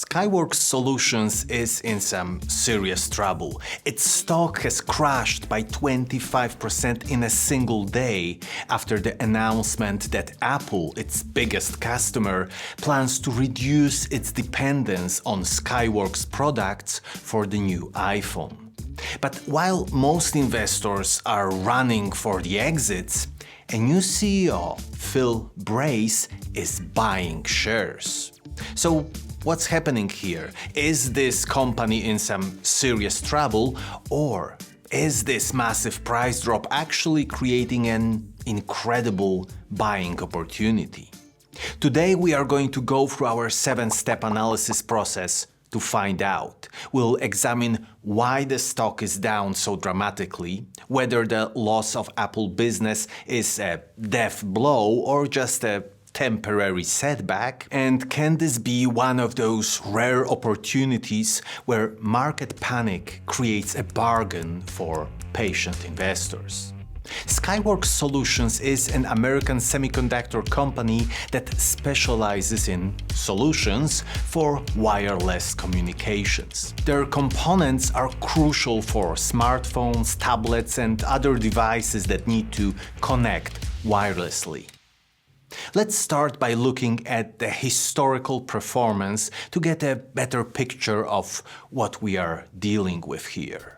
Skyworks Solutions is in some serious trouble. Its stock has crashed by 25% in a single day after the announcement that Apple, its biggest customer, plans to reduce its dependence on Skyworks products for the new iPhone. But while most investors are running for the exits, a new CEO, Phil Brace, is buying shares. So, what's happening here? Is this company in some serious trouble, or is this massive price drop actually creating an incredible buying opportunity? Today we are going to go through our 7-step analysis process to find out. We'll examine why the stock is down so dramatically, whether the loss of Apple business is a death blow or just a temporary setback, and can this be one of those rare opportunities where market panic creates a bargain for patient investors? Skyworks Solutions is an American semiconductor company that specializes in solutions for wireless communications. Their components are crucial for smartphones, tablets, and other devices that need to connect wirelessly. Let's start by looking at the historical performance to get a better picture of what we are dealing with here.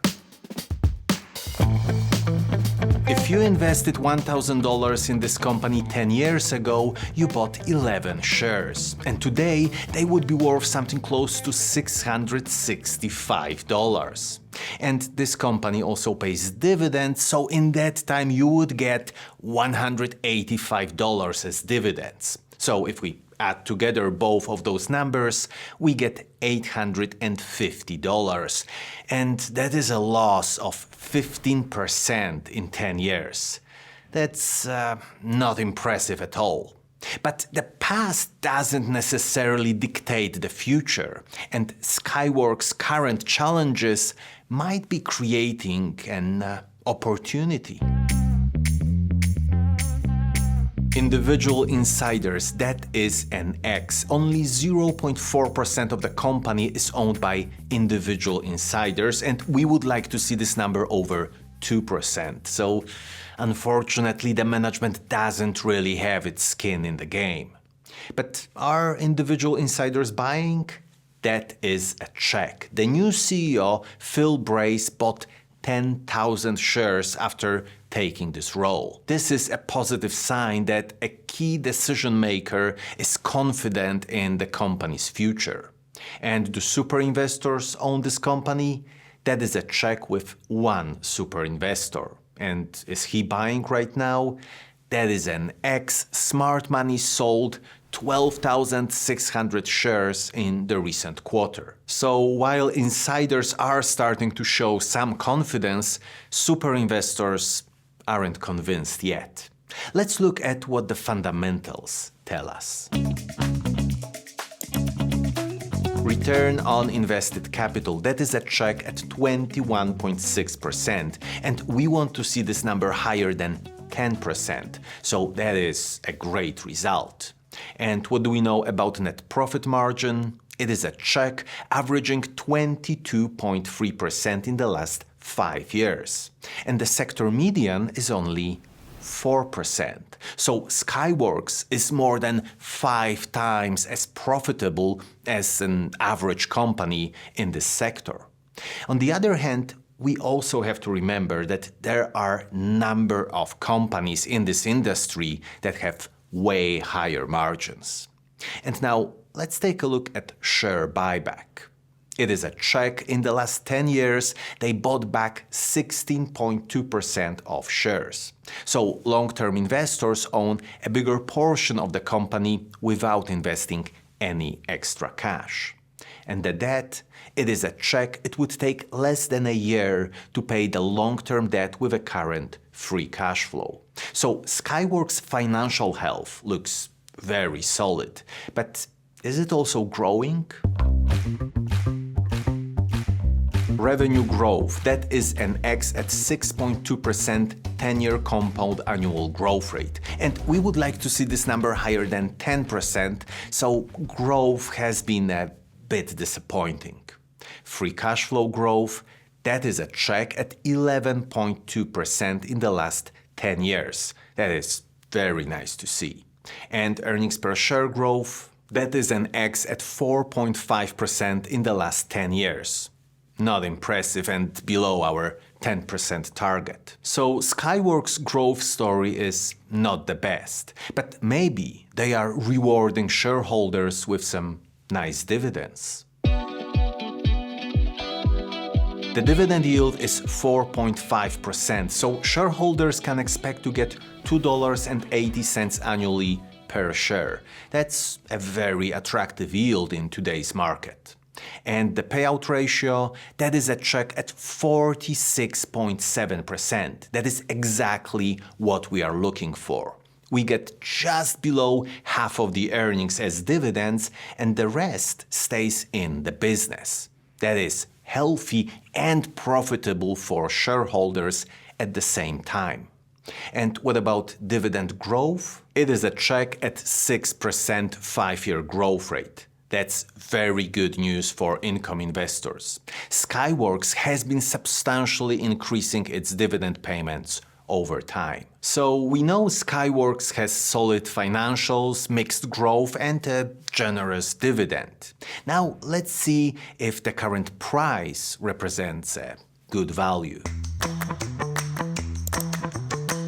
If you invested $1,000 in this company 10 years ago, you bought 11 shares, and today they would be worth something close to $665. And this company also pays dividends, so in that time you would get $185 as dividends. So if we add together both of those numbers, we get $850. And that is a loss of 15% in 10 years. That's not impressive at all. But the past doesn't necessarily dictate the future, and Skyworks' current challenges might be creating an opportunity. Individual insiders, that is an X. Only 0.4% of the company is owned by individual insiders, and we would like to see this number over 2%. So, unfortunately, the management doesn't really have its skin in the game. But are individual insiders buying? That is a check. The new CEO, Phil Brace, bought 10,000 shares after taking this role. This is a positive sign that a key decision maker is confident in the company's future. And do super investors own this company? That is a check with one super investor. And is he buying right now? That is an X. Smart money sold 12,600 shares in the recent quarter. So while insiders are starting to show some confidence, super investors aren't convinced yet. Let's look at what the fundamentals tell us. Return on invested capital, that is a check at 21.6%, and we want to see this number higher than 10%, so that is a great result. And what do we know about net profit margin? It is a check, averaging 22.3% in the last 5 years. And the sector median is only 4%. So Skyworks is more than 5 times as profitable as an average company in this sector. On the other hand, we also have to remember that there are a number of companies in this industry that have way higher margins. And now let's take a look at share buyback. It is a check. In the last 10 years, they bought back 16.2% of shares. So long-term investors own a bigger portion of the company without investing any extra cash. And the debt, it is a check. It would take less than a year to pay the long-term debt with a current free cash flow. So Skyworks' financial health looks very solid. But is it also growing? Revenue growth, that is an X at 6.2% 10-year compound annual growth rate. And we would like to see this number higher than 10%, so growth has been a bit disappointing. Free cash flow growth, that is a check at 11.2% in the last 10 years. That is very nice to see. And earnings per share growth, that is an X at 4.5% in the last 10 years. Not impressive and below our 10% target. So Skyworks' growth story is not the best, but maybe they are rewarding shareholders with some nice dividends. The dividend yield is 4.5%, so shareholders can expect to get $2.80 annually per share. That's a very attractive yield in today's market. And the payout ratio, that is a check at 46.7%. That is exactly what we are looking for. We get just below half of the earnings as dividends, and the rest stays in the business. That is healthy and profitable for shareholders at the same time. And what about dividend growth? It is a check at 6% 5-year growth rate. That's very good news for income investors. Skyworks has been substantially increasing its dividend payments over time. So we know Skyworks has solid financials, mixed growth, and a generous dividend. Now let's see if the current price represents a good value.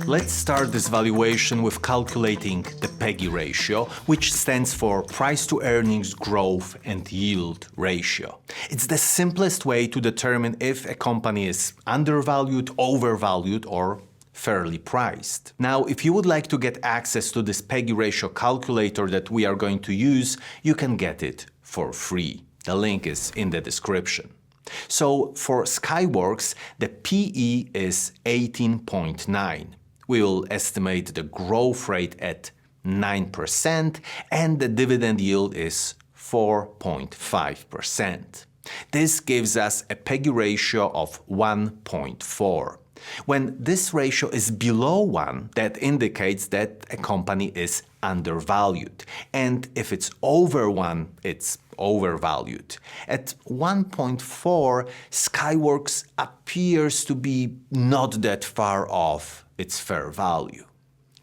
Let's start this valuation with calculating the PEGI ratio, which stands for Price to Earnings Growth and Yield ratio. It's the simplest way to determine if a company is undervalued, overvalued, or fairly priced. Now, if you would like to get access to this PEGI ratio calculator that we are going to use, you can get it for free. The link is in the description. So for Skyworks, the PE is 18.9. We will estimate the growth rate at 9% and the dividend yield is 4.5%. This gives us a PEGI ratio of 1.4. When this ratio is below 1, that indicates that a company is undervalued. And if it's over 1, it's overvalued. At 1.4, Skyworks appears to be not that far off its fair value.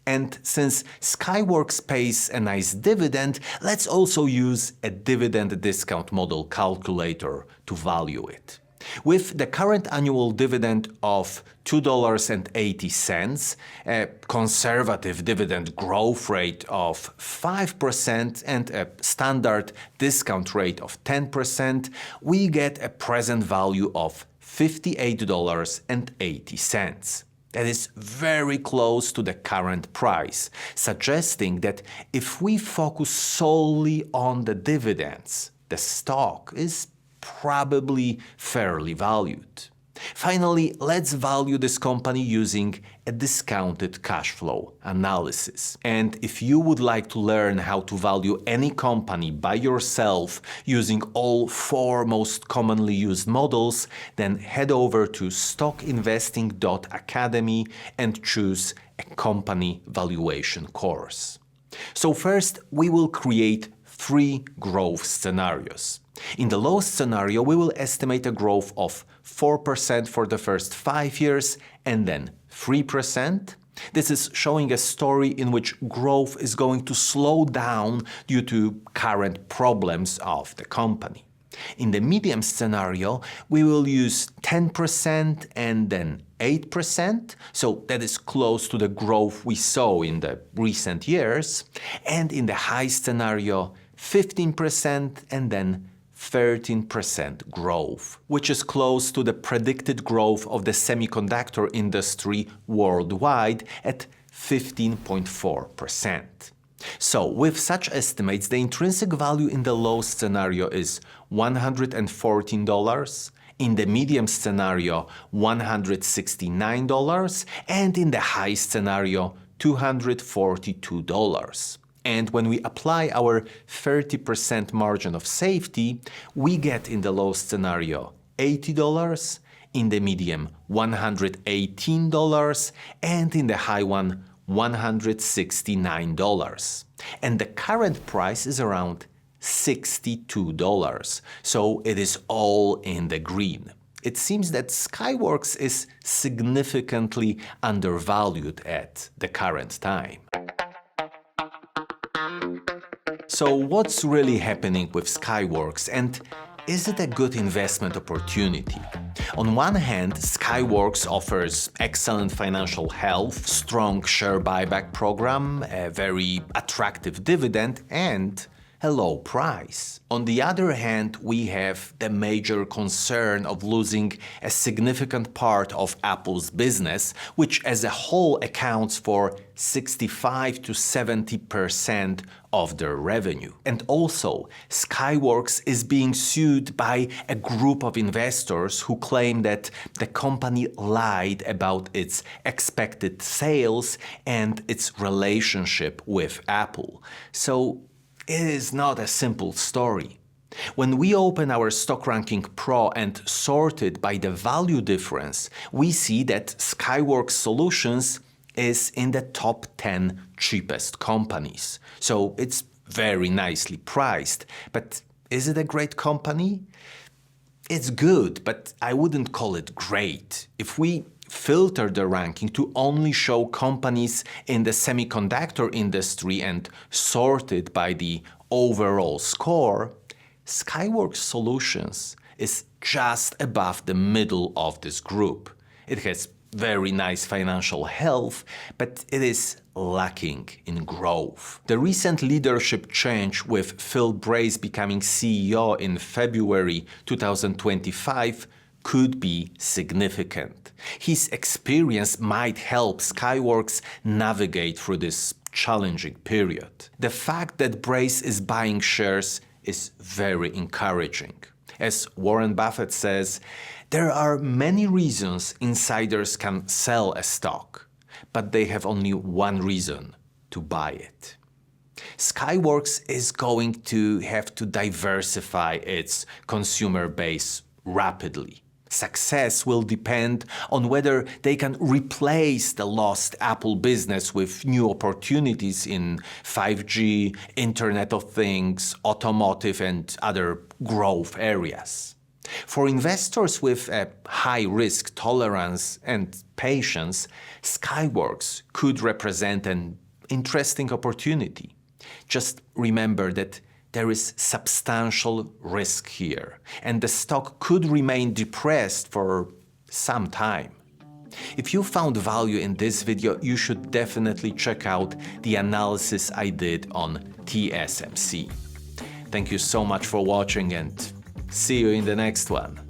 And since Skyworks pays a nice dividend, let's also use a dividend discount model calculator to value it. With the current annual dividend of $2.80, a conservative dividend growth rate of 5% and a standard discount rate of 10%, we get a present value of $58.80. That is very close to the current price, suggesting that if we focus solely on the dividends, the stock is probably fairly valued. Finally, let's value this company using a discounted cash flow analysis. And if you would like to learn how to value any company by yourself using all 4 most commonly used models, then head over to stockinvesting.academy and choose a company valuation course. So first, we will create 3 growth scenarios. In the lowest scenario, we will estimate a growth of 4% for the first 5 years and then 3%. This is showing a story in which growth is going to slow down due to current problems of the company. In the medium scenario, we will use 10% and then 8%, so that is close to the growth we saw in the recent years. And in the high scenario, 15% and then 13% growth, which is close to the predicted growth of the semiconductor industry worldwide at 15.4%. So, with such estimates, the intrinsic value in the low scenario is $114, in the medium scenario $169, and in the high scenario $242. And when we apply our 30% margin of safety, we get in the low scenario $80, in the medium $118, and in the high one $169. And the current price is around $62, so it is all in the green. It seems that Skyworks is significantly undervalued at the current time. So what's really happening with Skyworks, and is it a good investment opportunity? On one hand, Skyworks offers excellent financial health, strong share buyback program, a very attractive dividend, and a low price. On the other hand, we have the major concern of losing a significant part of Apple's business, which as a whole accounts for 65 to 70% of their revenue. And also, Skyworks is being sued by a group of investors who claim that the company lied about its expected sales and its relationship with Apple. So it is not a simple story. When we open our Stock Ranking Pro and sort it by the value difference, we see that Skyworks Solutions is in the top 10 cheapest companies. So it's very nicely priced. But is it a great company? It's good, but I wouldn't call it great. If we filter the ranking to only show companies in the semiconductor industry and sort it by the overall score, Skyworks Solutions is just above the middle of this group. It has very nice financial health, but it is lacking in growth. The recent leadership change with Phil Brace becoming CEO in February 2025 could be significant. His experience might help Skyworks navigate through this challenging period. The fact that Brace is buying shares is very encouraging. As Warren Buffett says, there are many reasons insiders can sell a stock, but they have only one reason to buy it. Skyworks is going to have to diversify its consumer base rapidly. Success will depend on whether they can replace the lost Apple business with new opportunities in 5G, Internet of Things, automotive, and other growth areas. For investors with a high risk tolerance and patience, Skyworks could represent an interesting opportunity. Just remember that there is substantial risk here, and the stock could remain depressed for some time. If you found value in this video, you should definitely check out the analysis I did on TSMC. Thank you so much for watching, and see you in the next one.